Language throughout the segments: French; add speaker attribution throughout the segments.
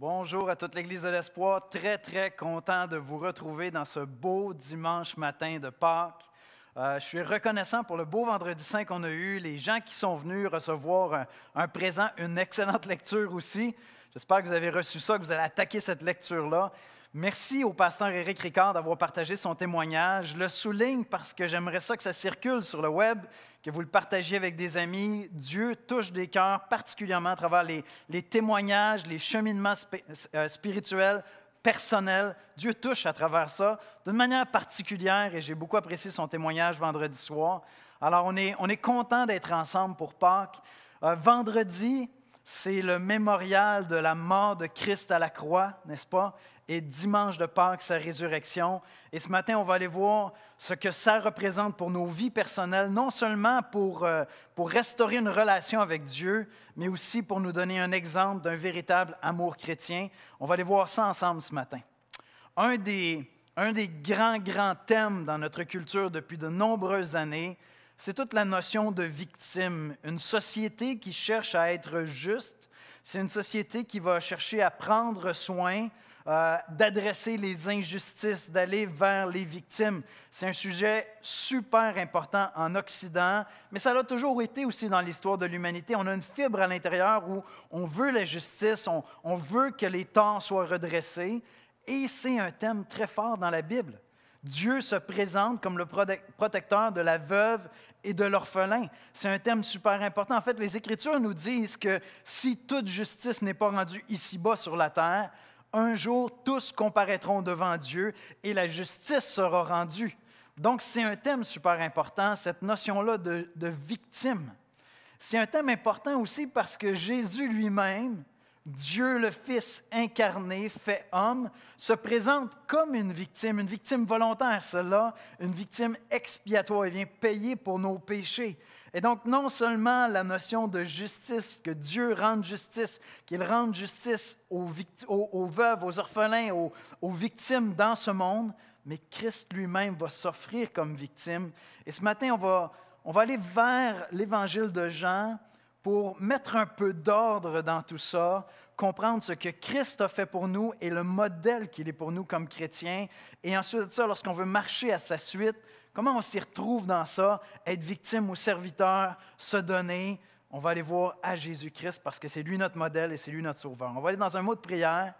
Speaker 1: Bonjour à toute l'Église de l'Espoir. Très, très content de vous retrouver dans ce beau dimanche matin de Pâques. Je suis reconnaissant pour le beau vendredi saint qu'on a eu, les gens qui sont venus recevoir un présent, une excellente lecture aussi. J'espère que vous avez reçu ça, que vous allez attaquer cette lecture-là. Merci au pasteur Éric Ricard d'avoir partagé son témoignage. Je le souligne parce que j'aimerais ça que ça circule sur le web, que vous le partagiez avec des amis. Dieu touche des cœurs, particulièrement à travers les témoignages, les cheminements spirituels, personnels. Dieu touche à travers ça d'une manière particulière et j'ai beaucoup apprécié son témoignage vendredi soir. Alors, on est content d'être ensemble pour Pâques. Vendredi, c'est le mémorial de la mort de Christ à la croix, n'est-ce pas? Et dimanche de Pâques, sa résurrection. Et ce matin, on va aller voir ce que ça représente pour nos vies personnelles, non seulement pour restaurer une relation avec Dieu, mais aussi pour nous donner un exemple d'un véritable amour chrétien. On va aller voir ça ensemble ce matin. Un des grands thèmes dans notre culture depuis de nombreuses années, c'est toute la notion de victime. Une société qui cherche à être juste, c'est une société qui va chercher à prendre soin d'adresser les injustices, d'aller vers les victimes. C'est un sujet super important en Occident, mais ça l'a toujours été aussi dans l'histoire de l'humanité. On a une fibre à l'intérieur où on veut la justice, on veut que les torts soient redressés, et c'est un thème très fort dans la Bible. Dieu se présente comme le protecteur de la veuve et de l'orphelin. C'est un thème super important. En fait, les Écritures nous disent que si toute justice n'est pas rendue ici-bas sur la terre, un jour, tous comparaîtront devant Dieu et la justice sera rendue. Donc, c'est un thème super important, cette notion-là de victime. C'est un thème important aussi parce que Jésus lui-même, Dieu le Fils incarné, fait homme, se présente comme une victime volontaire, celle-là, une victime expiatoire. Il vient payer pour nos péchés. Et donc, non seulement la notion de justice, que Dieu rende justice, qu'il rende justice aux veuves, aux orphelins, aux victimes dans ce monde, mais Christ lui-même va s'offrir comme victime. Et ce matin, on va aller vers l'Évangile de Jean pour mettre un peu d'ordre dans tout ça, comprendre ce que Christ a fait pour nous et le modèle qu'il est pour nous comme chrétiens. Et ensuite de ça, lorsqu'on veut marcher à sa suite, comment on s'y retrouve dans ça, être victime ou serviteur, se donner. On va aller voir à Jésus-Christ parce que c'est lui notre modèle et c'est lui notre sauveur. On va aller dans un mot de prière,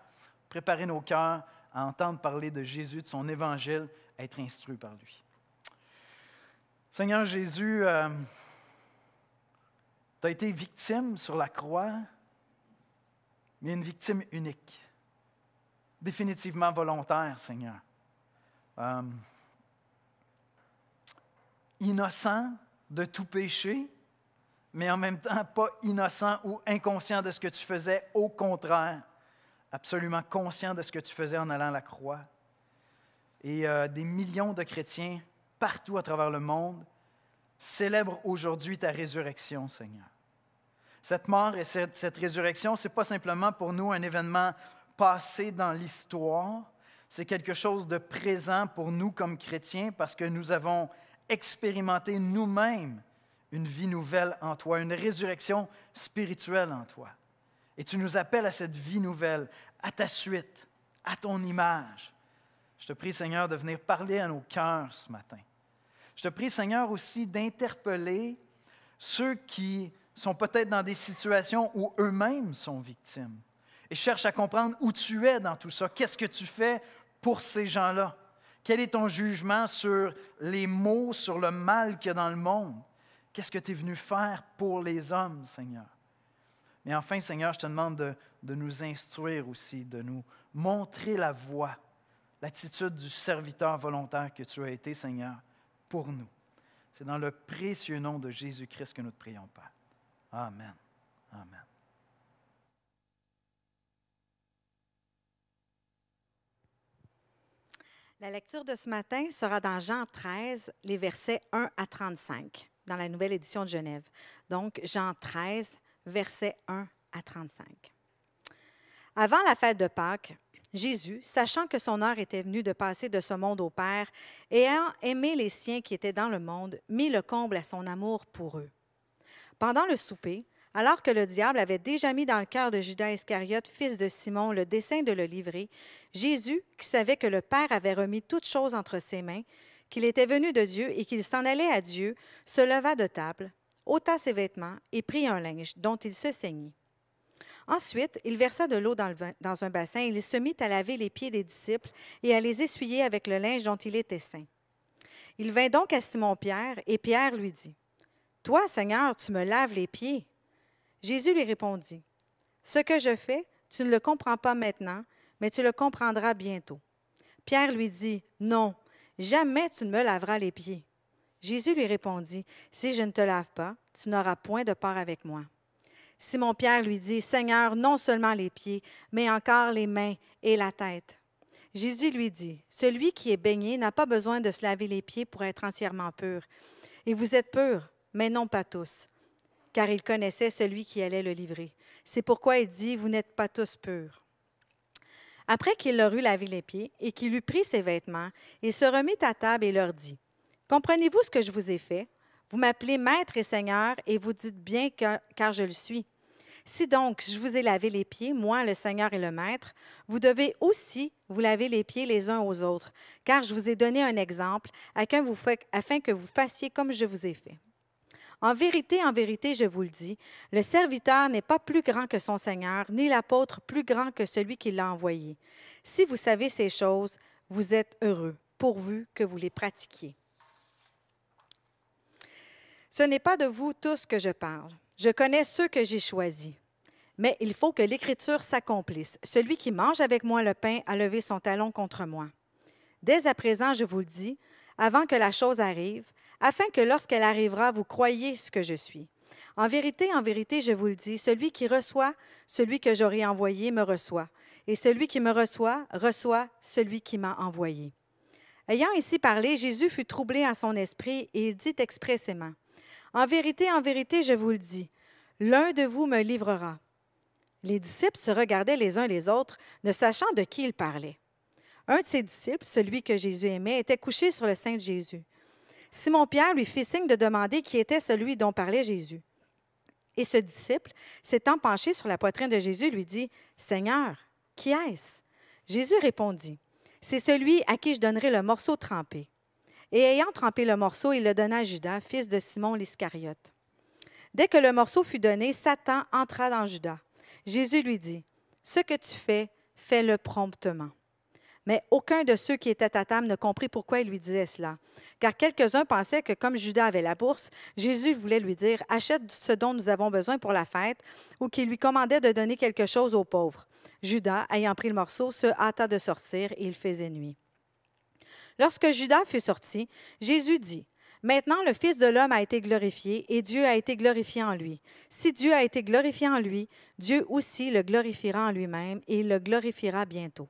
Speaker 1: préparer nos cœurs à entendre parler de Jésus, de son évangile, à être instruit par lui. Seigneur Jésus, tu as été victime sur la croix, mais une victime unique, définitivement volontaire, Seigneur. Innocent de tout péché, mais en même temps pas innocent ou inconscient de ce que tu faisais, au contraire, absolument conscient de ce que tu faisais en allant à la croix. Et des millions de chrétiens partout à travers le monde célèbrent aujourd'hui ta résurrection, Seigneur. Cette mort et cette résurrection, ce n'est pas simplement pour nous un événement passé dans l'histoire, c'est quelque chose de présent pour nous comme chrétiens parce que nous avons expérimenter nous-mêmes une vie nouvelle en toi, une résurrection spirituelle en toi. Et tu nous appelles à cette vie nouvelle, à ta suite, à ton image. Je te prie, Seigneur, de venir parler à nos cœurs ce matin. Je te prie, Seigneur, aussi d'interpeller ceux qui sont peut-être dans des situations où eux-mêmes sont victimes et cherchent à comprendre où tu es dans tout ça. Qu'est-ce que tu fais pour ces gens-là? Quel est ton jugement sur les maux, sur le mal qu'il y a dans le monde? Qu'est-ce que tu es venu faire pour les hommes, Seigneur? Mais enfin, Seigneur, je te demande de nous instruire aussi, de nous montrer la voie, l'attitude du serviteur volontaire que tu as été, Seigneur, pour nous. C'est dans le précieux nom de Jésus-Christ que nous te prions, Père. Amen. Amen.
Speaker 2: La lecture de ce matin sera dans Jean 13, les versets 1 à 35, dans la Nouvelle Édition de Genève. Donc, Jean 13, versets 1 à 35. Avant la fête de Pâques, Jésus, sachant que son heure était venue de passer de ce monde au Père, et ayant aimé les siens qui étaient dans le monde, mit le comble à son amour pour eux. Pendant le souper, Alors que le diable avait déjà mis dans le cœur de Judas Iscariote, fils de Simon, le dessein de le livrer, Jésus, qui savait que le Père avait remis toutes choses entre ses mains, qu'il était venu de Dieu et qu'il s'en allait à Dieu, se leva de table, ôta ses vêtements et prit un linge dont il se ceignit. Ensuite, il versa de l'eau dans un bassin et il se mit à laver les pieds des disciples et à les essuyer avec le linge dont il était ceint. Il vint donc à Simon-Pierre et Pierre lui dit, « Toi, Seigneur, tu me laves les pieds. » Jésus lui répondit, « Ce que je fais, tu ne le comprends pas maintenant, mais tu le comprendras bientôt. » Pierre lui dit, « Non, jamais tu ne me laveras les pieds. » Jésus lui répondit, « Si je ne te lave pas, tu n'auras point de part avec moi. » Simon-Pierre lui dit, « Seigneur, non seulement les pieds, mais encore les mains et la tête. » Jésus lui dit, « Celui qui est baigné n'a pas besoin de se laver les pieds pour être entièrement pur. Et vous êtes purs, mais non pas tous. » Car il connaissait celui qui allait le livrer. C'est pourquoi il dit, « Vous n'êtes pas tous purs. » Après qu'il leur eut lavé les pieds et qu'il eut pris ses vêtements, il se remit à table et leur dit, « Comprenez-vous ce que je vous ai fait? Vous m'appelez Maître et Seigneur, et vous dites bien car je le suis. Si donc je vous ai lavé les pieds, moi, le Seigneur et le Maître, vous devez aussi vous laver les pieds les uns aux autres, car je vous ai donné un exemple afin que vous fassiez comme je vous ai fait. En vérité, je vous le dis, le serviteur n'est pas plus grand que son Seigneur, ni l'apôtre plus grand que celui qui l'a envoyé. Si vous savez ces choses, vous êtes heureux, pourvu que vous les pratiquiez. Ce n'est pas de vous tous que je parle. Je connais ceux que j'ai choisis. Mais il faut que l'Écriture s'accomplisse. Celui qui mange avec moi le pain a levé son talon contre moi. Dès à présent, je vous le dis, avant que la chose arrive, afin que lorsqu'elle arrivera, vous croyiez ce que je suis. En vérité, je vous le dis, celui qui reçoit celui que j'aurai envoyé me reçoit, et celui qui me reçoit, reçoit celui qui m'a envoyé. » Ayant ainsi parlé, Jésus fut troublé en son esprit, et il dit expressément, « En vérité, je vous le dis, l'un de vous me livrera. » Les disciples se regardaient les uns les autres, ne sachant de qui il parlait. Un de ses disciples, celui que Jésus aimait, était couché sur le sein de Jésus. Simon-Pierre lui fit signe de demander qui était celui dont parlait Jésus. Et ce disciple, s'étant penché sur la poitrine de Jésus, lui dit, « Seigneur, qui est-ce? » Jésus répondit, « C'est celui à qui je donnerai le morceau trempé. » Et ayant trempé le morceau, il le donna à Judas, fils de Simon l'Iscariote. Dès que le morceau fut donné, Satan entra dans Judas. Jésus lui dit, « Ce que tu fais, fais-le promptement. » Mais aucun de ceux qui étaient à table ne comprit pourquoi il lui disait cela. Car quelques-uns pensaient que comme Judas avait la bourse, Jésus voulait lui dire, « Achète ce dont nous avons besoin pour la fête » ou qu'il lui commandait de donner quelque chose aux pauvres. Judas, ayant pris le morceau, se hâta de sortir et il faisait nuit. Lorsque Judas fut sorti, Jésus dit, « Maintenant le Fils de l'homme a été glorifié et Dieu a été glorifié en lui. Si Dieu a été glorifié en lui, Dieu aussi le glorifiera en lui-même et il le glorifiera bientôt.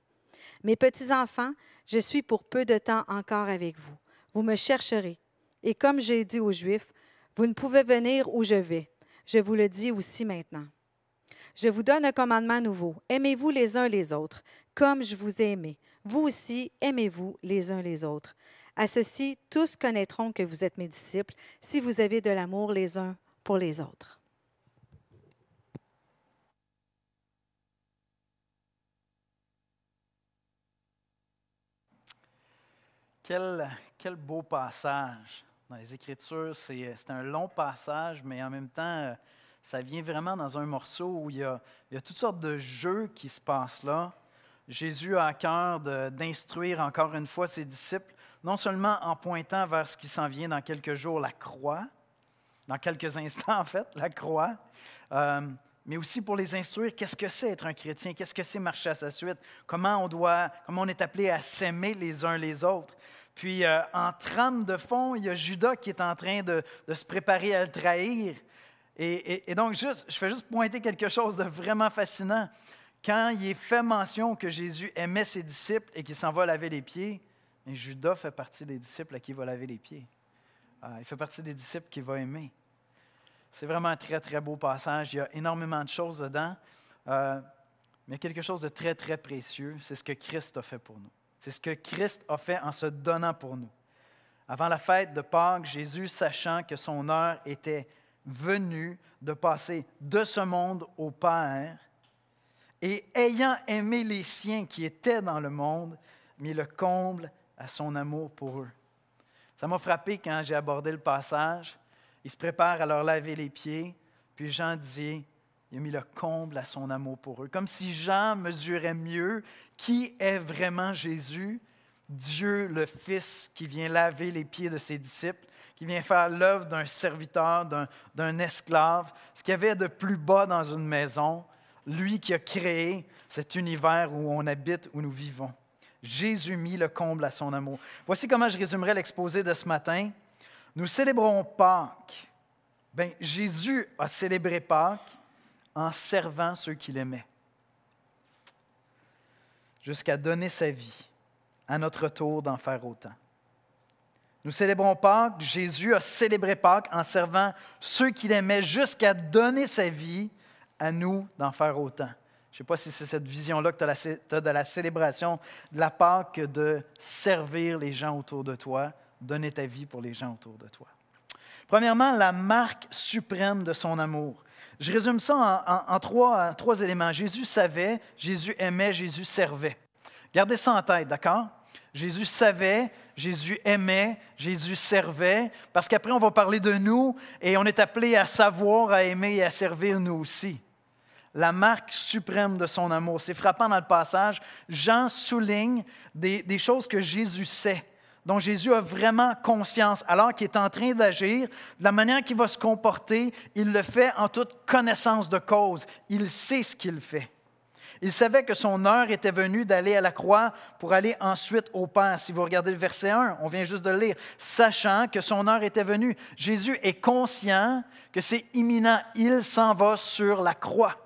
Speaker 2: Mes petits-enfants, je suis pour peu de temps encore avec vous. Vous me chercherez. Et comme j'ai dit aux Juifs, vous ne pouvez venir où je vais. Je vous le dis aussi maintenant. Je vous donne un commandement nouveau. Aimez-vous les uns les autres, comme je vous ai aimés. Vous aussi, aimez-vous les uns les autres. À ceci, tous connaîtront que vous êtes mes disciples, si vous avez de l'amour les uns pour les autres.
Speaker 1: Quel beau passage dans les Écritures. C'est un long passage, mais en même temps, ça vient vraiment dans un morceau où il y a toutes sortes de jeux qui se passent là. Jésus a à cœur d'instruire encore une fois ses disciples, non seulement en pointant vers ce qui s'en vient dans quelques jours, la croix, dans quelques instants en fait, la croix, mais aussi pour les instruire, qu'est-ce que c'est être un chrétien, qu'est-ce que c'est marcher à sa suite, comment on est appelé à s'aimer les uns les autres. Puis en trame de fond, il y a Judas qui est en train de se préparer à le trahir. Et donc, je fais juste pointer quelque chose de vraiment fascinant. Quand il est fait mention que Jésus aimait ses disciples et qu'il s'en va laver les pieds, et Judas fait partie des disciples à qui il va laver les pieds. Il fait partie des disciples qu'il va aimer. C'est vraiment un très, très beau passage. Il y a énormément de choses dedans. Mais il y a quelque chose de très, très précieux. C'est ce que Christ a fait pour nous. C'est ce que Christ a fait en se donnant pour nous. Avant la fête de Pâques, Jésus, sachant que son heure était venu de passer de ce monde au Père, et ayant aimé les siens qui étaient dans le monde, mis le comble à son amour pour eux. Ça m'a frappé quand j'ai abordé le passage. Il se prépare à leur laver les pieds, puis Jean dit, il a mis le comble à son amour pour eux. Comme si Jean mesurait mieux qui est vraiment Jésus, Dieu le Fils qui vient laver les pieds de ses disciples, qui vient faire l'œuvre d'un serviteur, d'un esclave, ce qu'il y avait de plus bas dans une maison, lui qui a créé cet univers où on habite, où nous vivons. Jésus mit le comble à son amour. Voici comment je résumerai l'exposé de ce matin. Nous célébrons Pâques. Bien, Jésus a célébré Pâques en servant ceux qu'il aimait, jusqu'à donner sa vie, à notre tour d'en faire autant. Nous célébrons Pâques, Jésus a célébré Pâques en servant ceux qu'il aimait jusqu'à donner sa vie, à nous d'en faire autant. Je ne sais pas si c'est cette vision-là que tu as de la célébration de la Pâques, de servir les gens autour de toi, donner ta vie pour les gens autour de toi. Premièrement, la marque suprême de son amour. Je résume ça en trois éléments. Jésus savait, Jésus aimait, Jésus servait. Gardez ça en tête, d'accord? Jésus savait, Jésus aimait, Jésus servait, parce qu'après on va parler de nous et on est appelé à savoir, à aimer et à servir nous aussi. La marque suprême de son amour. C'est frappant dans le passage. Jean souligne des choses que Jésus sait, dont Jésus a vraiment conscience, alors qu'il est en train d'agir, de la manière qu'il va se comporter, il le fait en toute connaissance de cause. Il sait ce qu'il fait. Il savait que son heure était venue d'aller à la croix pour aller ensuite au Père. Si vous regardez le verset 1, on vient juste de le lire. Sachant que son heure était venue, Jésus est conscient que c'est imminent. Il s'en va sur la croix.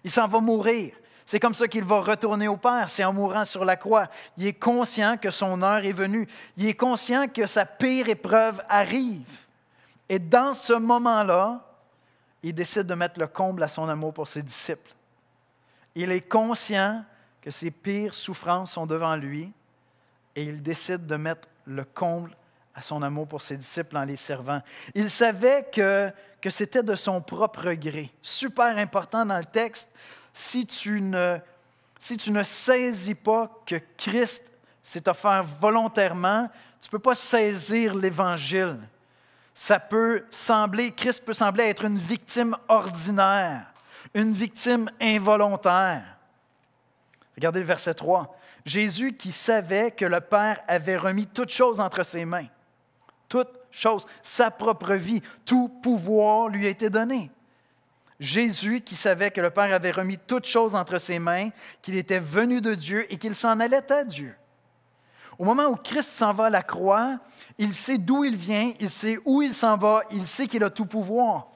Speaker 1: Il s'en va mourir. C'est comme ça qu'il va retourner au Père, c'est en mourant sur la croix. Il est conscient que son heure est venue. Il est conscient que sa pire épreuve arrive. Et dans ce moment-là, il décide de mettre le comble à son amour pour ses disciples. Il est conscient que ses pires souffrances sont devant lui et il décide de mettre le comble à son amour pour ses disciples en les servant. Il savait que c'était de son propre gré. Super important dans le texte. Si tu ne saisis pas que Christ s'est offert volontairement, tu ne peux pas saisir l'Évangile. Christ peut sembler être une victime ordinaire, une victime involontaire. Regardez le verset 3. Jésus qui savait que le Père avait remis toutes choses entre ses mains. Toutes choses, sa propre vie, tout pouvoir lui a été donné. Jésus qui savait que le Père avait remis toutes choses entre ses mains, qu'il était venu de Dieu et qu'il s'en allait à Dieu. Au moment où Christ s'en va à la croix, il sait d'où il vient, il sait où il s'en va, il sait qu'il a tout pouvoir.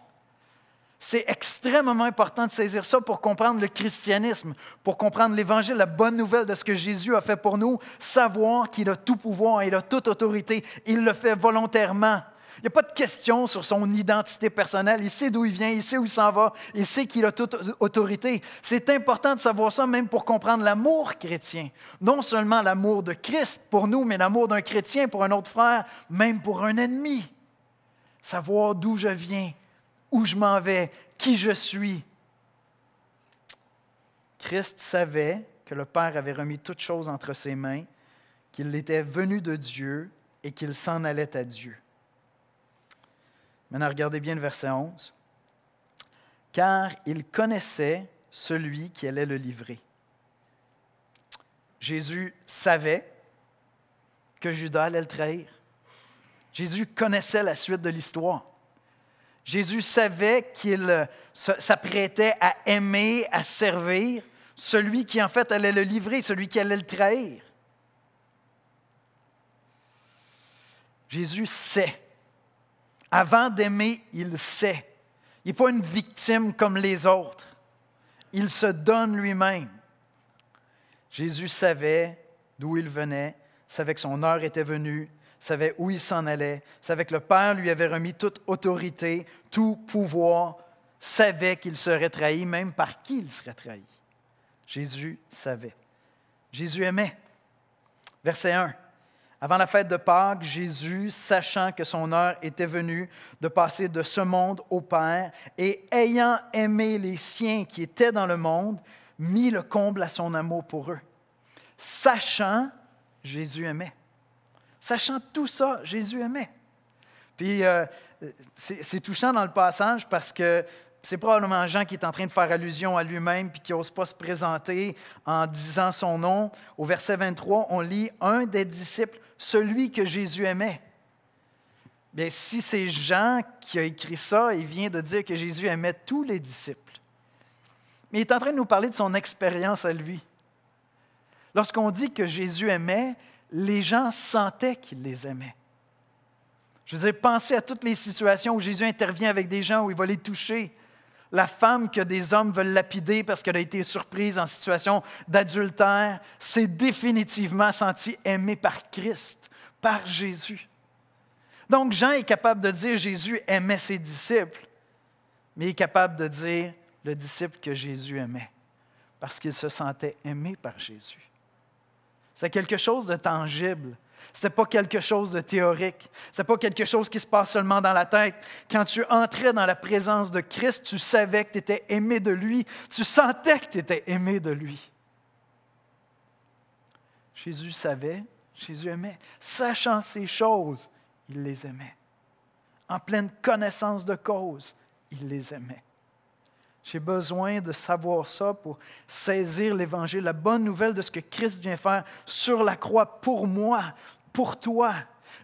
Speaker 1: C'est extrêmement important de saisir ça pour comprendre le christianisme, pour comprendre l'Évangile, la bonne nouvelle de ce que Jésus a fait pour nous, savoir qu'il a tout pouvoir, il a toute autorité, il le fait volontairement. Il n'y a pas de question sur son identité personnelle, il sait d'où il vient, il sait où il s'en va, il sait qu'il a toute autorité. C'est important de savoir ça même pour comprendre l'amour chrétien. Non seulement l'amour de Christ pour nous, mais l'amour d'un chrétien pour un autre frère, même pour un ennemi. Savoir d'où je viens, où je m'en vais, qui je suis. Christ savait que le Père avait remis toutes choses entre ses mains, qu'il était venu de Dieu et qu'il s'en allait à Dieu. Maintenant, regardez bien le verset 11. « Car il connaissait celui qui allait le livrer. » Jésus savait que Judas allait le trahir. Jésus connaissait la suite de l'histoire. Jésus savait qu'il s'apprêtait à aimer, à servir celui qui en fait allait le livrer, celui qui allait le trahir. Jésus sait. Avant d'aimer, il sait. Il n'est pas une victime comme les autres. Il se donne lui-même. Jésus savait d'où il venait, savait que son heure était venue, savait où il s'en allait, savait que le Père lui avait remis toute autorité, tout pouvoir, savait qu'il serait trahi, même par qui il serait trahi. Jésus savait. Jésus aimait. Verset 1. Avant la fête de Pâques, Jésus, sachant que son heure était venue de passer de ce monde au Père, et ayant aimé les siens qui étaient dans le monde, mit le comble à son amour pour eux. Sachant, Jésus aimait. Sachant tout ça, Jésus aimait. Puis, c'est touchant dans le passage parce que c'est probablement Jean qui est en train de faire allusion à lui-même puis qui n'ose pas se présenter en disant son nom. Au verset 23, on lit « Un des disciples, celui que Jésus aimait ». Bien, si c'est Jean qui a écrit ça, il vient de dire que Jésus aimait tous les disciples. Mais il est en train de nous parler de son expérience à lui. Lorsqu'on dit que Jésus aimait, les gens sentaient qu'il les aimait. Je veux dire, pensez à toutes les situations où Jésus intervient avec des gens, où il va les toucher. La femme que des hommes veulent lapider parce qu'elle a été surprise en situation d'adultère s'est définitivement sentie aimée par Christ, par Jésus. Donc, Jean est capable de dire Jésus aimait ses disciples, mais il est capable de dire le disciple que Jésus aimait, parce qu'il se sentait aimé par Jésus. C'était quelque chose de tangible. Ce n'était pas quelque chose de théorique. Ce n'était pas quelque chose qui se passe seulement dans la tête. Quand tu entrais dans la présence de Christ, tu savais que tu étais aimé de lui. Tu sentais que tu étais aimé de lui. Jésus savait, Jésus aimait. Sachant ces choses, il les aimait. En pleine connaissance de cause, il les aimait. J'ai besoin de savoir ça pour saisir l'Évangile, la bonne nouvelle de ce que Christ vient faire sur la croix pour moi, pour toi.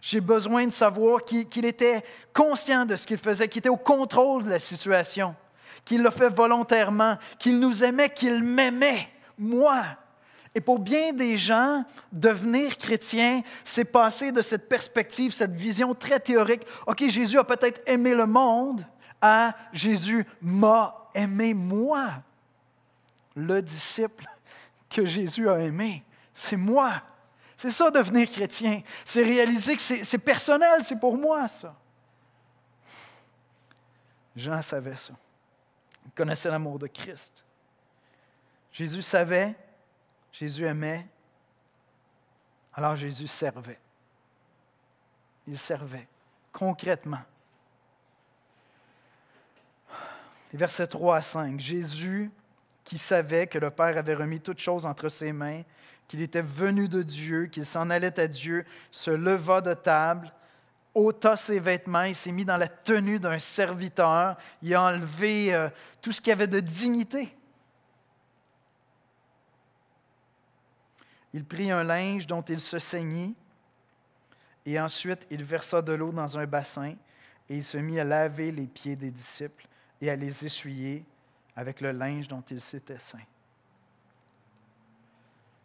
Speaker 1: J'ai besoin de savoir qu'il était conscient de ce qu'il faisait, qu'il était au contrôle de la situation, qu'il l'a fait volontairement, qu'il nous aimait, qu'il m'aimait, moi. Et pour bien des gens, devenir chrétien, c'est passer de cette perspective, cette vision très théorique. OK, Jésus a peut-être aimé le monde, à Jésus m'a aimé moi. Le disciple que Jésus a aimé, c'est moi. C'est ça, devenir chrétien. C'est réaliser que c'est personnel, c'est pour moi, ça. Jean savait ça. Il connaissait l'amour de Christ. Jésus savait, Jésus aimait, alors Jésus servait. Il servait concrètement. Les versets 3 à 5. Jésus, qui savait que le Père avait remis toutes choses entre ses mains, qu'il était venu de Dieu, qu'il s'en allait à Dieu, se leva de table, ôta ses vêtements, il s'est mis dans la tenue d'un serviteur, il a enlevé tout ce qu'il y avait de dignité. Il prit un linge dont il se ceignit, et ensuite il versa de l'eau dans un bassin, et il se mit à laver les pieds des disciples et à les essuyer avec le linge dont il s'était ceint.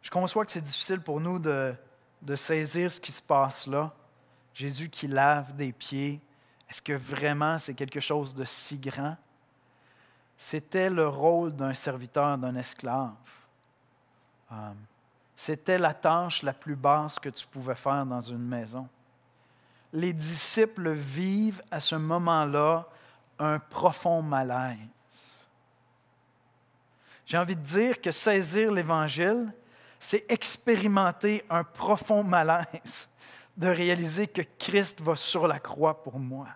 Speaker 1: Je conçois que c'est difficile pour nous de saisir ce qui se passe là. Jésus qui lave des pieds, est-ce que vraiment c'est quelque chose de si grand? C'était le rôle d'un serviteur, d'un esclave. C'était la tâche la plus basse que tu pouvais faire dans une maison. Les disciples vivent à ce moment-là un profond malaise. J'ai envie de dire que saisir l'Évangile, c'est expérimenter un profond malaise de réaliser que Christ va sur la croix pour moi,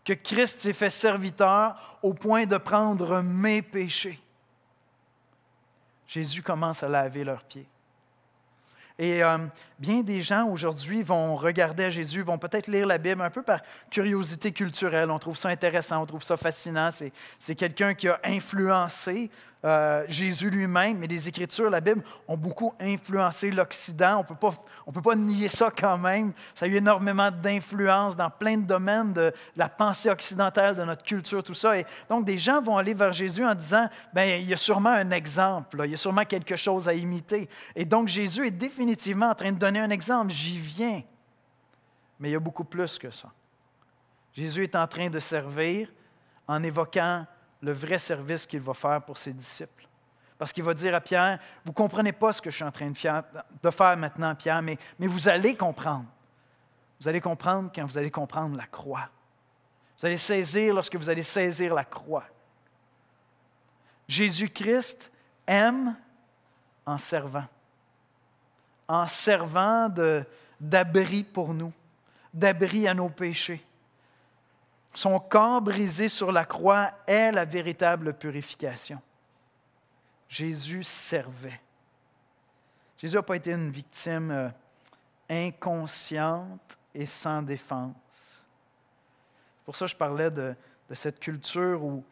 Speaker 1: que Christ s'est fait serviteur au point de prendre mes péchés. Jésus commence à laver leurs pieds. Et bien des gens aujourd'hui vont regarder à Jésus, vont peut-être lire la Bible un peu par curiosité culturelle. On trouve ça intéressant, on trouve ça fascinant. C'est quelqu'un qui a influencé Jésus lui-même, mais les Écritures, la Bible, ont beaucoup influencé l'Occident. On peut pas nier ça quand même. Ça a eu énormément d'influence dans plein de domaines de la pensée occidentale, de notre culture, tout ça. Et donc, des gens vont aller vers Jésus en disant, bien, il y a sûrement un exemple, là, il y a sûrement quelque chose à imiter. Et donc, Jésus est définitivement en train de donner un exemple. J'y viens. Mais il y a beaucoup plus que ça. Jésus est en train de servir en évoquant le vrai service qu'il va faire pour ses disciples. Parce qu'il va dire à Pierre, vous ne comprenez pas ce que je suis en train de faire maintenant, Pierre, mais vous allez comprendre. Vous allez comprendre quand vous allez comprendre la croix. Vous allez saisir lorsque vous allez saisir la croix. Jésus-Christ aime en servant. En servant d'abri pour nous, d'abri à nos péchés. Son corps brisé sur la croix est la véritable purification. Jésus servait. Jésus n'a pas été une victime inconsciente et sans défense. Pour ça, je parlais de cette culture où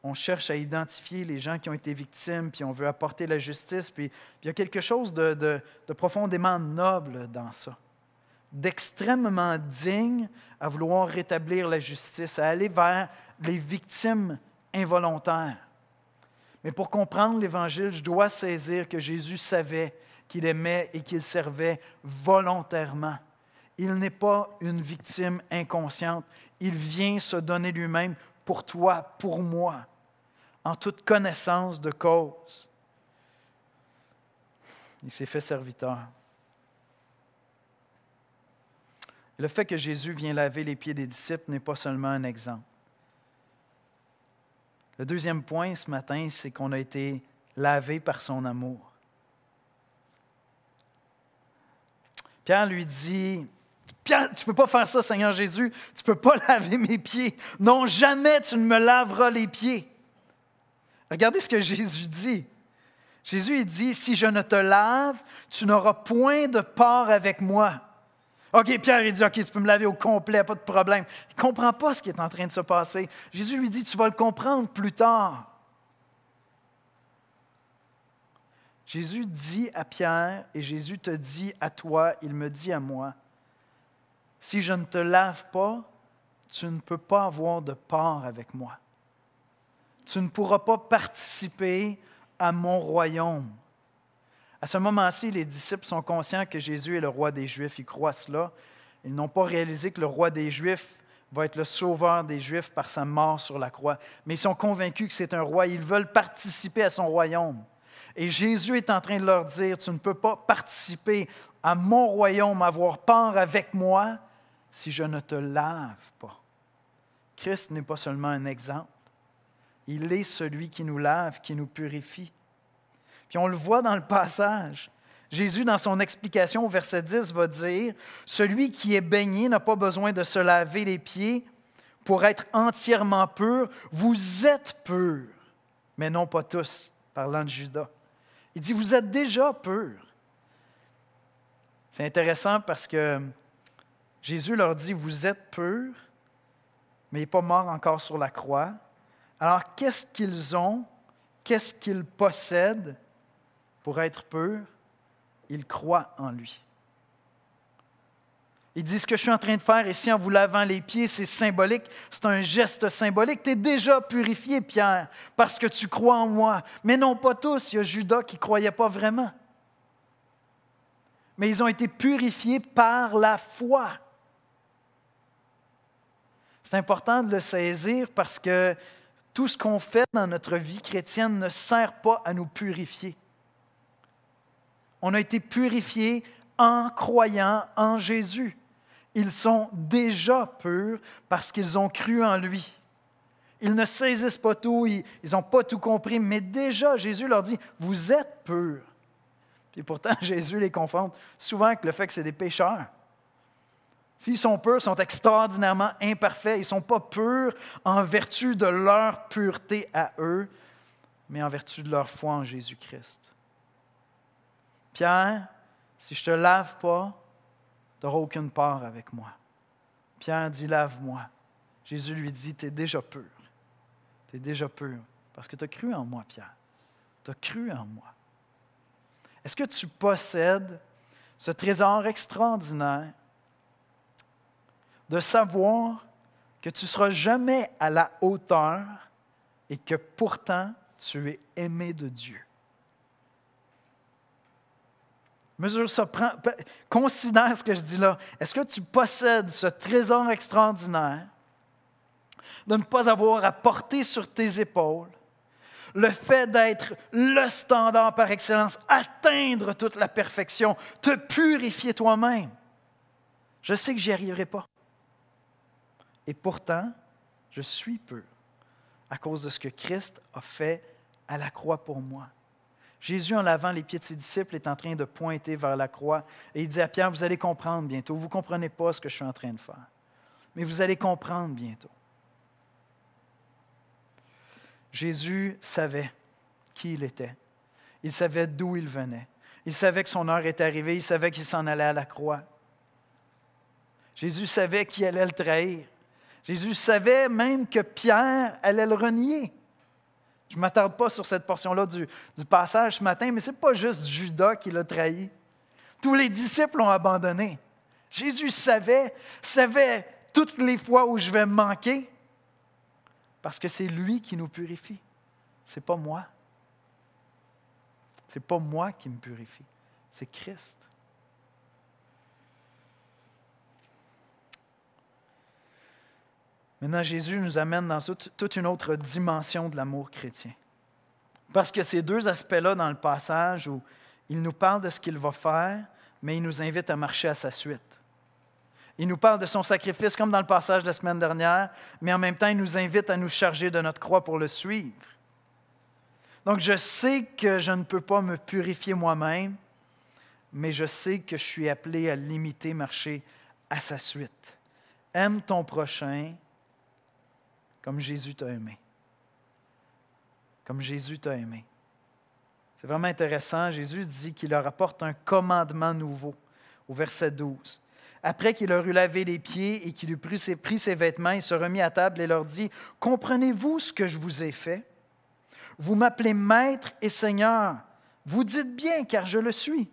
Speaker 1: on cherche à identifier les gens qui ont été victimes, puis on veut apporter la justice, puis il y a quelque chose de profondément noble dans ça, d'extrêmement digne à vouloir rétablir la justice, à aller vers les victimes involontaires. Mais pour comprendre l'Évangile, je dois saisir que Jésus savait qu'il aimait et qu'il servait volontairement. Il n'est pas une victime inconsciente. Il vient se donner lui-même pour toi, pour moi, en toute connaissance de cause. Il s'est fait serviteur. Le fait que Jésus vient laver les pieds des disciples n'est pas seulement un exemple. Le deuxième point ce matin, c'est qu'on a été lavé par son amour. Pierre lui dit, « Pierre, tu ne peux pas faire ça, Seigneur Jésus, tu ne peux pas laver mes pieds. Non, jamais tu ne me laveras les pieds. » Regardez ce que Jésus dit. Jésus il dit, « Si je ne te lave, tu n'auras point de part avec moi. » OK, Pierre, il dit, « OK, tu peux me laver au complet, pas de problème. » Il ne comprend pas ce qui est en train de se passer. Jésus lui dit, « Tu vas le comprendre plus tard. » Jésus dit à Pierre, et Jésus te dit à toi, il me dit à moi, « Si je ne te lave pas, tu ne peux pas avoir de part avec moi. Tu ne pourras pas participer à mon royaume. » À ce moment-ci, les disciples sont conscients que Jésus est le roi des Juifs. Ils croient cela. Ils n'ont pas réalisé que le roi des Juifs va être le sauveur des Juifs par sa mort sur la croix. Mais ils sont convaincus que c'est un roi. Ils veulent participer à son royaume. Et Jésus est en train de leur dire, « Tu ne peux pas participer à mon royaume, avoir part avec moi, si je ne te lave pas. » Christ n'est pas seulement un exemple. Il est celui qui nous lave, qui nous purifie. Puis on le voit dans le passage. Jésus, dans son explication au verset 10, va dire, « Celui qui est baigné n'a pas besoin de se laver les pieds pour être entièrement pur. Vous êtes purs, mais non pas tous. » Parlant de Judas. Il dit, « Vous êtes déjà purs. » C'est intéressant parce que Jésus leur dit, « Vous êtes purs, mais il n'est pas mort encore sur la croix. » Alors, qu'est-ce qu'ils ont? Qu'est-ce qu'ils possèdent pour être purs? Ils croient en lui. Il dit, ce que je suis en train de faire ici en vous lavant les pieds, c'est symbolique, c'est un geste symbolique. Tu es déjà purifié, Pierre, parce que tu crois en moi. Mais non pas tous, il y a Judas qui ne croyait pas vraiment. Mais ils ont été purifiés par la foi. C'est important de le saisir parce que tout ce qu'on fait dans notre vie chrétienne ne sert pas à nous purifier. On a été purifiés en croyant en Jésus. Ils sont déjà purs parce qu'ils ont cru en lui. Ils ne saisissent pas tout, ils n'ont pas tout compris, mais déjà Jésus leur dit, « Vous êtes purs. » Et pourtant, Jésus les confronte souvent avec le fait que c'est des pécheurs. S'ils sont purs, ils sont extraordinairement imparfaits. Ils ne sont pas purs en vertu de leur pureté à eux, mais en vertu de leur foi en Jésus-Christ. Pierre, si je ne te lave pas, tu n'auras aucune part avec moi. Pierre dit, lave-moi. Jésus lui dit, tu es déjà pur. Tu es déjà pur parce que tu as cru en moi, Pierre. Tu as cru en moi. Est-ce que tu possèdes ce trésor extraordinaire de savoir que tu ne seras jamais à la hauteur et que pourtant tu es aimé de Dieu? Mesure ça, considère ce que je dis là. Est-ce que tu possèdes ce trésor extraordinaire de ne pas avoir à porter sur tes épaules le fait d'être le standard par excellence, atteindre toute la perfection, te purifier toi-même? Je sais que je n'y arriverai pas. Et pourtant, je suis pur à cause de ce que Christ a fait à la croix pour moi. Jésus, en lavant les pieds de ses disciples, est en train de pointer vers la croix. Et il dit à Pierre, vous allez comprendre bientôt. Vous ne comprenez pas ce que je suis en train de faire. Mais vous allez comprendre bientôt. Jésus savait qui il était. Il savait d'où il venait. Il savait que son heure était arrivée. Il savait qu'il s'en allait à la croix. Jésus savait qui allait le trahir. Jésus savait même que Pierre allait le renier. Je ne m'attarde pas sur cette portion-là du passage ce matin, mais ce n'est pas juste Judas qui l'a trahi. Tous les disciples l'ont abandonné. Jésus savait toutes les fois où je vais me manquer, parce que c'est lui qui nous purifie. Ce n'est pas moi. Ce n'est pas moi qui me purifie. C'est Christ. Maintenant, Jésus nous amène dans toute une autre dimension de l'amour chrétien. Parce que ces deux aspects-là dans le passage où il nous parle de ce qu'il va faire, mais il nous invite à marcher à sa suite. Il nous parle de son sacrifice comme dans le passage de la semaine dernière, mais en même temps, il nous invite à nous charger de notre croix pour le suivre. Donc, je sais que je ne peux pas me purifier moi-même, mais je sais que je suis appelé à l'imiter, marcher à sa suite. Aime ton prochain comme Jésus t'a aimé. Comme Jésus t'a aimé. C'est vraiment intéressant. Jésus dit qu'il leur apporte un commandement nouveau, au verset 12. Après qu'il leur eut lavé les pieds et qu'il eut pris ses vêtements, il se remit à table et leur dit, « Comprenez-vous ce que je vous ai fait? Vous m'appelez Maître et Seigneur. Vous dites bien, car je le suis. »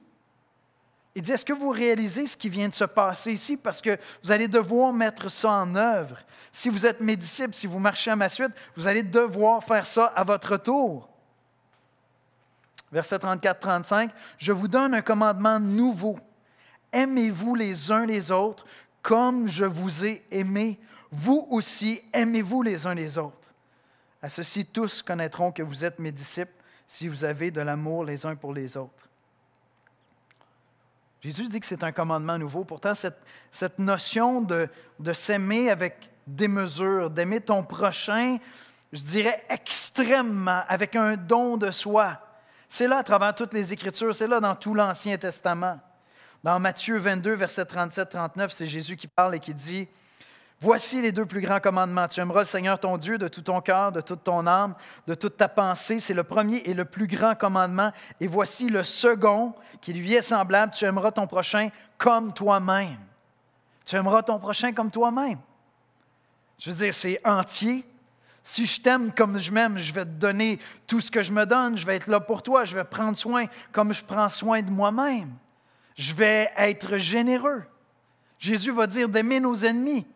Speaker 1: Il dit, est-ce que vous réalisez ce qui vient de se passer ici? Parce que vous allez devoir mettre ça en œuvre. Si vous êtes mes disciples, si vous marchez à ma suite, vous allez devoir faire ça à votre tour. Verset 34-35, « Je vous donne un commandement nouveau. Aimez-vous les uns les autres comme je vous ai aimé. Vous aussi, aimez-vous les uns les autres. À ceci, tous connaîtront que vous êtes mes disciples si vous avez de l'amour les uns pour les autres. » Jésus dit que c'est un commandement nouveau. Pourtant, cette notion de s'aimer avec démesure, d'aimer ton prochain, je dirais extrêmement, avec un don de soi. C'est là à travers toutes les Écritures, c'est là dans tout l'Ancien Testament. Dans Matthieu 22, versets 37-39, c'est Jésus qui parle et qui dit « Voici les deux plus grands commandements. Tu aimeras le Seigneur ton Dieu de tout ton cœur, de toute ton âme, de toute ta pensée. C'est le premier et le plus grand commandement. Et voici le second, qui lui est semblable. Tu aimeras ton prochain comme toi-même. » Tu aimeras ton prochain comme toi-même. Je veux dire, c'est entier. Si je t'aime comme je m'aime, je vais te donner tout ce que je me donne. Je vais être là pour toi. Je vais prendre soin comme je prends soin de moi-même. Je vais être généreux. Jésus va dire d'aimer nos ennemis.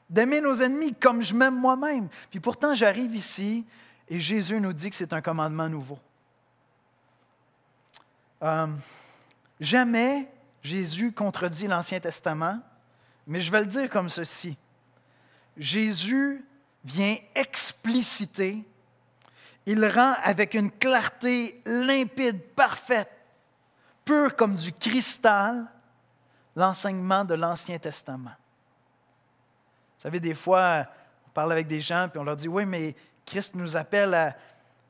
Speaker 1: D'aimer nos ennemis comme je m'aime moi-même. Puis pourtant, j'arrive ici et Jésus nous dit que c'est un commandement nouveau. Jamais Jésus contredit l'Ancien Testament, mais je vais le dire comme ceci. Jésus vient expliciter, il rend avec une clarté limpide, parfaite, pure comme du cristal, l'enseignement de l'Ancien Testament. Vous savez, des fois, on parle avec des gens et on leur dit « Oui, mais Christ nous appelle à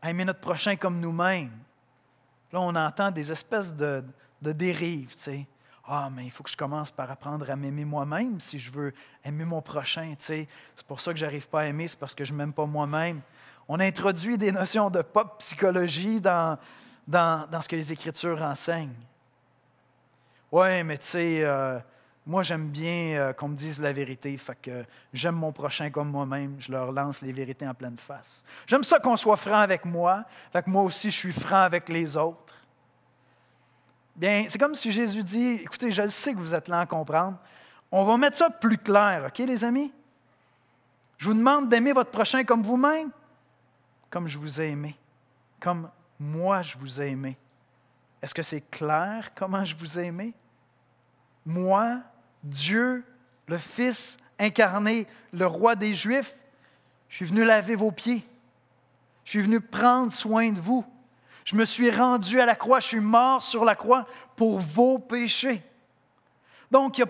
Speaker 1: aimer notre prochain comme nous-mêmes. » Là, on entend des espèces de dérives, tu sais. « Ah, mais il faut que je commence par apprendre à m'aimer moi-même si je veux aimer mon prochain, tu sais. C'est pour ça que je n'arrive pas à aimer, c'est parce que je ne m'aime pas moi-même. » On introduit des notions de pop psychologie dans ce que les Écritures enseignent. « Oui, mais tu sais... moi, j'aime bien qu'on me dise la vérité, fait que j'aime mon prochain comme moi-même, je leur lance les vérités en pleine face. J'aime ça qu'on soit franc avec moi, fait que moi aussi, je suis franc avec les autres. » Bien, c'est comme si Jésus dit, écoutez, je sais que vous êtes lents à comprendre, on va mettre ça plus clair, OK, les amis? Je vous demande d'aimer votre prochain comme vous-même, comme je vous ai aimé, comme moi, je vous ai aimé. Est-ce que c'est clair comment je vous ai aimé? Moi, Dieu, le Fils incarné, le roi des Juifs, je suis venu laver vos pieds. Je suis venu prendre soin de vous. Je me suis rendu à la croix, je suis mort sur la croix pour vos péchés. Donc, il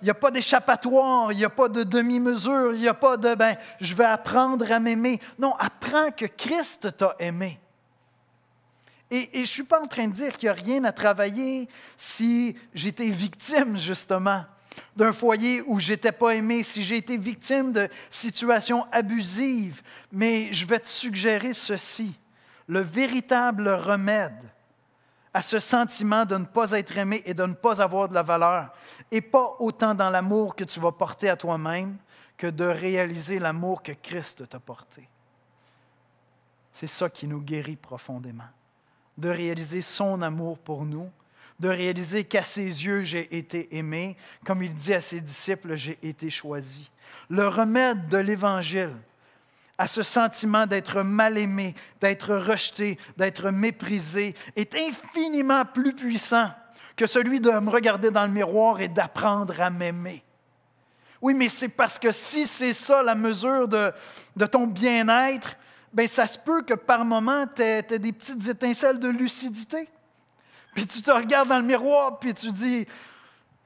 Speaker 1: n'y a pas d'échappatoire, il n'y a pas de demi-mesure, il n'y a pas de « je vais apprendre à m'aimer ». Non, apprends que Christ t'a aimé. Et je ne suis pas en train de dire qu'il n'y a rien à travailler si j'étais victime, justement, d'un foyer où je n'étais pas aimé, si j'ai été victime de situations abusives. Mais je vais te suggérer ceci. Le véritable remède à ce sentiment de ne pas être aimé et de ne pas avoir de la valeur n'est pas autant dans l'amour que tu vas porter à toi-même que de réaliser l'amour que Christ t'a porté. C'est ça qui nous guérit profondément. De réaliser son amour pour nous, de réaliser qu'à ses yeux, j'ai été aimé, comme il dit à ses disciples, j'ai été choisi. Le remède de l'Évangile à ce sentiment d'être mal aimé, d'être rejeté, d'être méprisé, est infiniment plus puissant que celui de me regarder dans le miroir et d'apprendre à m'aimer. Oui, mais c'est parce que si c'est ça la mesure de ton bien-être, bien, ça se peut que par moment, tu aies des petites étincelles de lucidité. Puis tu te regardes dans le miroir, puis tu dis,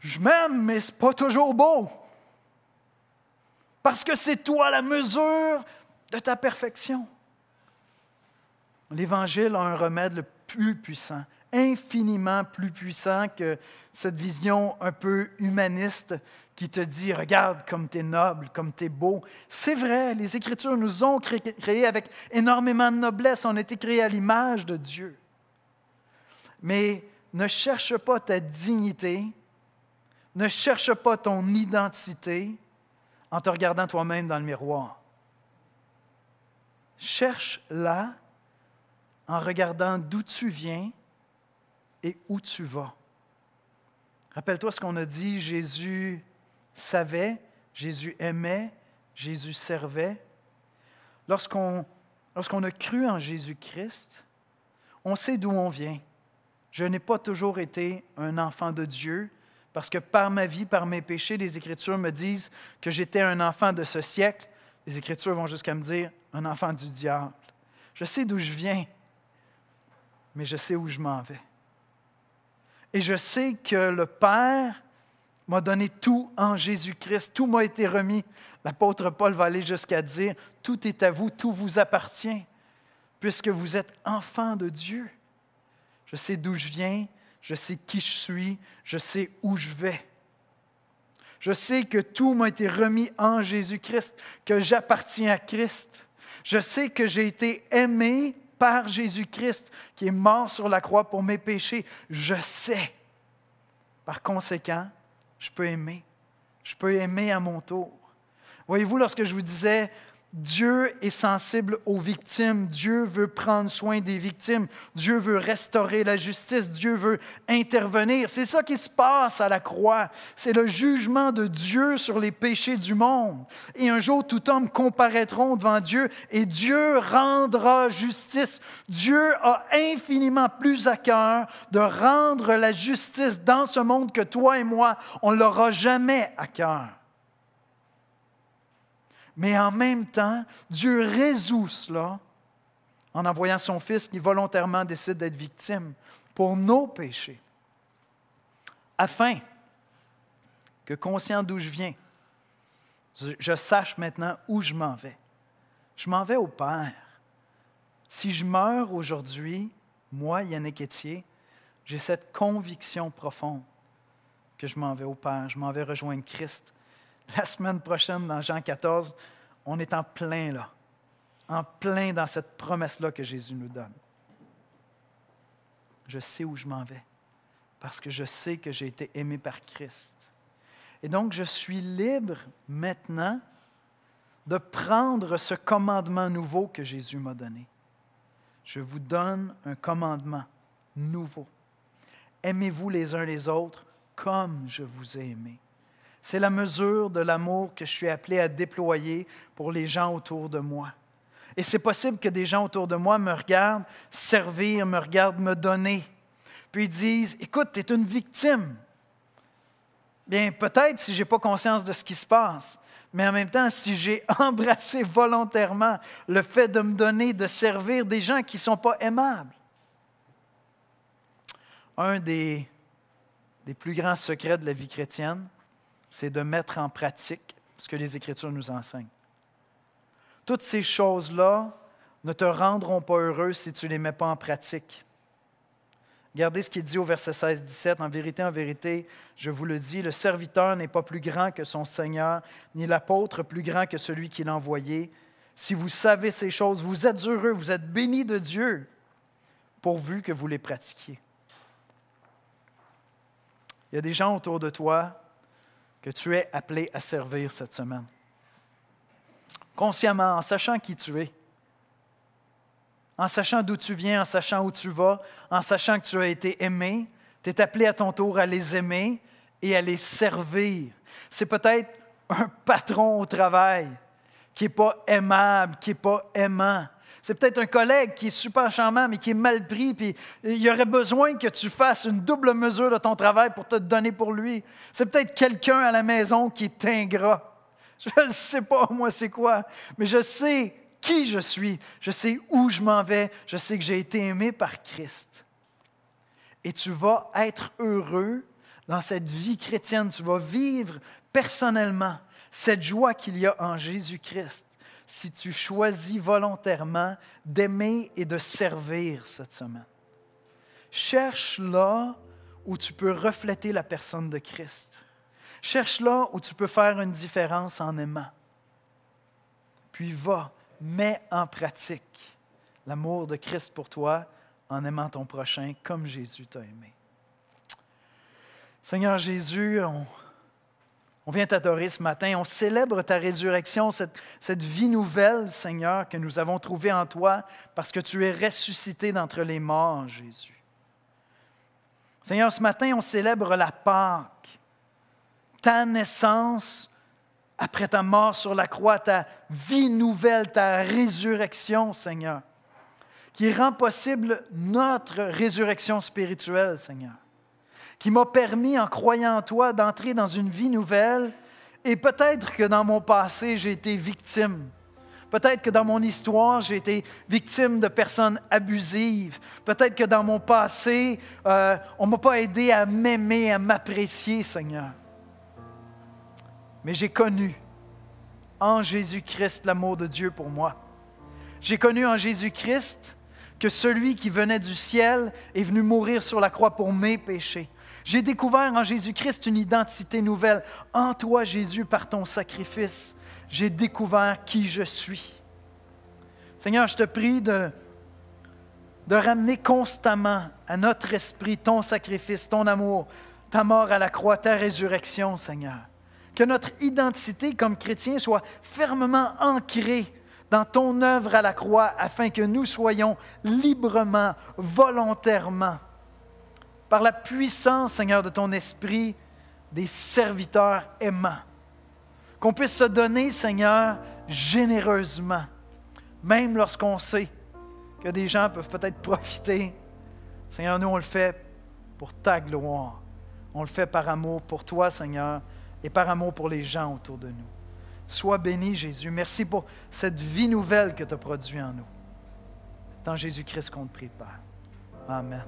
Speaker 1: je m'aime, mais ce n'est pas toujours beau. Parce que c'est toi la mesure de ta perfection. L'Évangile a un remède le plus puissant, infiniment plus puissant que cette vision un peu humaniste qui te dit, regarde comme tu es noble, comme tu es beau. C'est vrai, les Écritures nous ont créés avec énormément de noblesse. On a été créés à l'image de Dieu. Mais ne cherche pas ta dignité, ne cherche pas ton identité en te regardant toi-même dans le miroir. Cherche-la en regardant d'où tu viens et où tu vas. Rappelle-toi ce qu'on a dit, Jésus savait, Jésus aimait, Jésus servait. Lorsqu'on a cru en Jésus-Christ, on sait d'où on vient. Je n'ai pas toujours été un enfant de Dieu, parce que par ma vie, par mes péchés, les Écritures me disent que j'étais un enfant de ce siècle. Les Écritures vont jusqu'à me dire un enfant du diable. Je sais d'où je viens, mais je sais où je m'en vais. Et je sais que le Père m'a donné tout en Jésus-Christ. Tout m'a été remis. L'apôtre Paul va aller jusqu'à dire, tout est à vous, tout vous appartient, puisque vous êtes enfants de Dieu. Je sais d'où je viens, je sais qui je suis, je sais où je vais. Je sais que tout m'a été remis en Jésus-Christ, que j'appartiens à Christ. Je sais que j'ai été aimé par Jésus-Christ, qui est mort sur la croix pour mes péchés. Je sais. Par conséquent, je peux aimer. Je peux aimer à mon tour. Voyez-vous, lorsque je vous disais, Dieu est sensible aux victimes. Dieu veut prendre soin des victimes. Dieu veut restaurer la justice. Dieu veut intervenir. C'est ça qui se passe à la croix. C'est le jugement de Dieu sur les péchés du monde. Et un jour, tout homme comparaîtront devant Dieu et Dieu rendra justice. Dieu a infiniment plus à cœur de rendre la justice dans ce monde que toi et moi, on ne l'aura jamais à cœur. Mais en même temps, Dieu résout cela en envoyant son Fils qui volontairement décide d'être victime pour nos péchés, afin que, conscient d'où je viens, je sache maintenant où je m'en vais. Je m'en vais au Père. Si je meurs aujourd'hui, moi, Yannick Étier, j'ai cette conviction profonde que je m'en vais au Père, je m'en vais rejoindre Christ. La semaine prochaine, dans Jean 14, on est en plein là, en plein dans cette promesse-là que Jésus nous donne. Je sais où je m'en vais, parce que je sais que j'ai été aimé par Christ. Et donc, je suis libre maintenant de prendre ce commandement nouveau que Jésus m'a donné. Je vous donne un commandement nouveau. Aimez-vous les uns les autres comme je vous ai aimé. C'est la mesure de l'amour que je suis appelé à déployer pour les gens autour de moi. Et c'est possible que des gens autour de moi me regardent servir, me regardent me donner. Puis ils disent, écoute, tu es une victime. Bien, peut-être si je n'ai pas conscience de ce qui se passe, mais en même temps, si j'ai embrassé volontairement le fait de me donner, de servir des gens qui ne sont pas aimables. Un des plus grands secrets de la vie chrétienne, c'est de mettre en pratique ce que les Écritures nous enseignent. Toutes ces choses-là ne te rendront pas heureux si tu ne les mets pas en pratique. Regardez ce qu'il dit au verset 16-17. En vérité, je vous le dis, le serviteur n'est pas plus grand que son Seigneur, ni l'apôtre plus grand que celui qui l'a envoyé. Si vous savez ces choses, vous êtes heureux, vous êtes bénis de Dieu, pourvu que vous les pratiquiez. Il y a des gens autour de toi que tu es appelé à servir cette semaine. Consciemment, en sachant qui tu es, en sachant d'où tu viens, en sachant où tu vas, en sachant que tu as été aimé, tu es appelé à ton tour à les aimer et à les servir. C'est peut-être un patron au travail qui n'est pas aimable, qui n'est pas aimant. C'est peut-être un collègue qui est super charmant, mais qui est mal pris, puis il y aurait besoin que tu fasses une double mesure de ton travail pour te donner pour lui. C'est peut-être quelqu'un à la maison qui est ingrat. Je ne sais pas, moi, c'est quoi, mais je sais qui je suis, je sais où je m'en vais, je sais que j'ai été aimé par Christ. Et tu vas être heureux dans cette vie chrétienne, tu vas vivre personnellement cette joie qu'il y a en Jésus-Christ si tu choisis volontairement d'aimer et de servir cette semaine. Cherche là où tu peux refléter la personne de Christ. Cherche là où tu peux faire une différence en aimant. Puis va, mets en pratique l'amour de Christ pour toi en aimant ton prochain comme Jésus t'a aimé. Seigneur Jésus, on vient t'adorer ce matin, on célèbre ta résurrection, cette vie nouvelle, Seigneur, que nous avons trouvée en toi parce que tu es ressuscité d'entre les morts, Jésus. Seigneur, ce matin, on célèbre la Pâque, ta naissance après ta mort sur la croix, ta vie nouvelle, ta résurrection, Seigneur, qui rend possible notre résurrection spirituelle, Seigneur, qui m'a permis, en croyant en toi, d'entrer dans une vie nouvelle. Et peut-être que dans mon passé, j'ai été victime. Peut-être que dans mon histoire, j'ai été victime de personnes abusives. Peut-être que dans mon passé, on ne m'a pas aidé à m'aimer, à m'apprécier, Seigneur. Mais j'ai connu en Jésus-Christ l'amour de Dieu pour moi. J'ai connu en Jésus-Christ que celui qui venait du ciel est venu mourir sur la croix pour mes péchés. J'ai découvert en Jésus-Christ une identité nouvelle. En toi, Jésus, par ton sacrifice, j'ai découvert qui je suis. Seigneur, je te prie de ramener constamment à notre esprit ton sacrifice, ton amour, ta mort à la croix, ta résurrection, Seigneur. Que notre identité comme chrétien soit fermement ancrée dans ton œuvre à la croix afin que nous soyons librement, volontairement, par la puissance, Seigneur, de ton esprit, des serviteurs aimants. Qu'on puisse se donner, Seigneur, généreusement, même lorsqu'on sait que des gens peuvent peut-être profiter. Seigneur, nous, on le fait pour ta gloire. On le fait par amour pour toi, Seigneur, et par amour pour les gens autour de nous. Sois béni, Jésus. Merci pour cette vie nouvelle que tu as produite en nous. C'est en Jésus-Christ qu'on te prie, Père. Amen.